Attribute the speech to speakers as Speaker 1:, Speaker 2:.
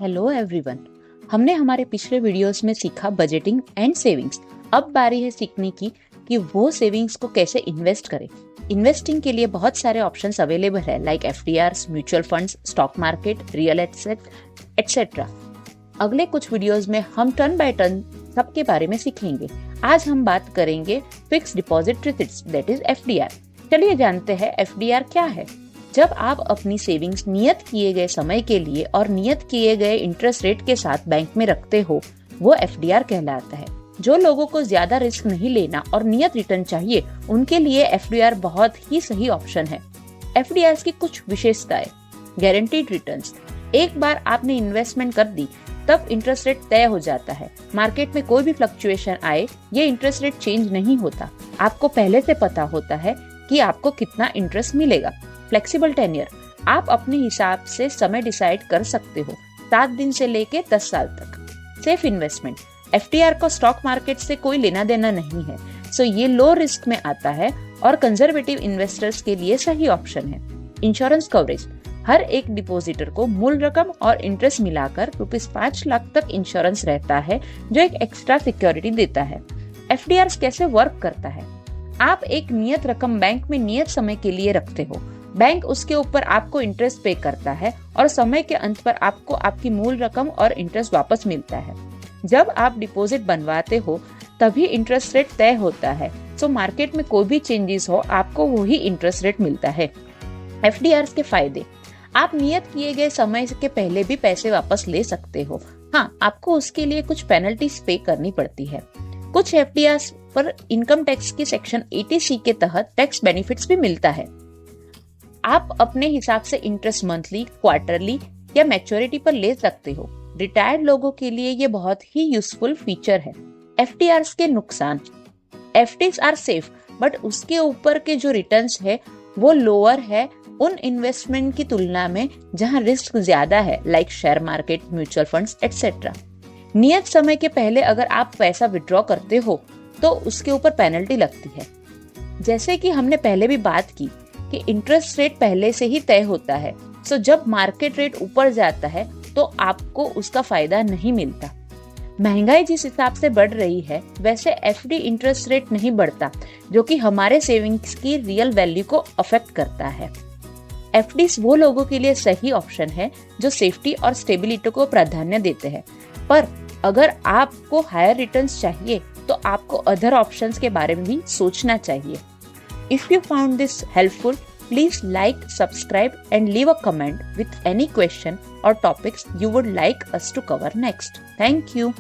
Speaker 1: Hello everyone. हमने हमारे पिछले वीडियोस में सीखा बजटिंग एंड सेविंग्स। अब बारी है सीखने की कि वो सेविंग्स को कैसे इन्वेस्ट करें। इन्वेस्टिंग के लिए बहुत सारे ऑप्शंस अवेलेबल है like FDRs, mutual funds, stock market, real estate etcetera. अगले कुछ वीडियोस में हम टर्न बाय टर्न सबके बारे में सीखेंगे। आज हम बात करेंगे fix deposit receipts that is FDR. चलिए जानते हैं एफडीआर क्या है। जब आप अपनी सेविंग्स नियत किए गए समय के लिए और नियत किए गए इंटरेस्ट रेट के साथ बैंक में रखते हो, वो एफडीआर कहलाता है। जो लोगों को ज्यादा रिस्क नहीं लेना और नियत रिटर्न चाहिए, उनके लिए एफडीआर बहुत ही सही ऑप्शन है। एफडीआर की कुछ विशेषताएं: गारंटीड रिटर्न्स। एक बार आपने इन्वेस्टमेंट कर दी तब इंटरेस्ट रेट तय हो जाता है। मार्केट में कोई भी फ्लक्चुएशन आए, ये इंटरेस्ट रेट चेंज नहीं होता। आपको पहले से पता होता है कि आपको कितना इंटरेस्ट मिलेगा। Flexible tenure. आप अपने हिसाब से समय डिसाइड कर सकते हो, 7 दिन से लेके 10 साल तक। Safe investment. एफडीआर को स्टॉक मार्केट से कोई लेना देना नहीं है, सो ये लो रिस्क में आता है और कंजर्वेटिव इन्वेस्टर्स के लिए सही ऑप्शन है। Insurance coverage. हर एक डिपॉजिटर को मूल रकम और इंटरेस्ट मिलाकर ₹5 लाख तक इंश्योरेंस रहता है, जो एक एक्स्ट्रा सिक्योरिटी देता है। एफडीआर कैसे वर्क करता है? आप एक नियत रकम बैंक में नियत समय के लिए रखते हो। बैंक उसके ऊपर आपको इंटरेस्ट पे करता है और समय के अंत पर आपको आपकी मूल रकम और इंटरेस्ट वापस मिलता है। जब आप डिपॉजिट बनवाते हो तभी इंटरेस्ट रेट तय होता है, सो मार्केट में कोई भी चेंजेस हो, आपको वही इंटरेस्ट रेट मिलता है। एफडीआर के फायदे: आप नियत किए गए समय के पहले भी पैसे वापस ले सकते हो। हाँ, आपको उसके लिए कुछ पेनल्टीज पे करनी पड़ती है। कुछ एफडीआर पर इनकम टैक्स की सेक्शन 80C के तहत टैक्स बेनिफिट्स भी मिलता है। आप अपने हिसाब से इंटरेस्ट मंथली, क्वार्टरली या मैच्योरिटी पर ले सकते हो। रिटायर्ड लोगों के लिए ये बहुत ही यूजफुल फीचर है। एफडीआर के नुकसान: एफडीज आर सेफ, बट उसके ऊपर के जो रिटर्न्स है वो लोअर है उन इन्वेस्टमेंट की तुलना में जहां रिस्क ज्यादा है, like share market, mutual funds etcetera. नियत समय के पहले अगर आप पैसा विड्रॉ करते हो तो उसके ऊपर पेनल्टी लगती है। जैसे कि हमने पहले भी बात की कि इंटरेस्ट रेट पहले से ही तय होता है, सो जब मार्केट रेट ऊपर जाता है तो आपको उसका फायदा नहीं मिलता। महंगाई जिस हिसाब से बढ़ रही है, वैसे एफडी इंटरेस्ट रेट नहीं बढ़ता, जो कि हमारे सेविंग्स की रियल वैल्यू को अफेक्ट करता है। एफडीज वो लोगों के लिए सही ऑप्शन है जो सेफ्टी और स्टेबिलिटी को प्राधान्य देते हैं, पर अगर आपको हायर रिटर्न्स चाहिए तो आपको अदर ऑप्शंस के बारे में भी सोचना चाहिए। If you found this helpful, please like, subscribe and leave a comment with any question or topics you would like us to cover next. Thank you.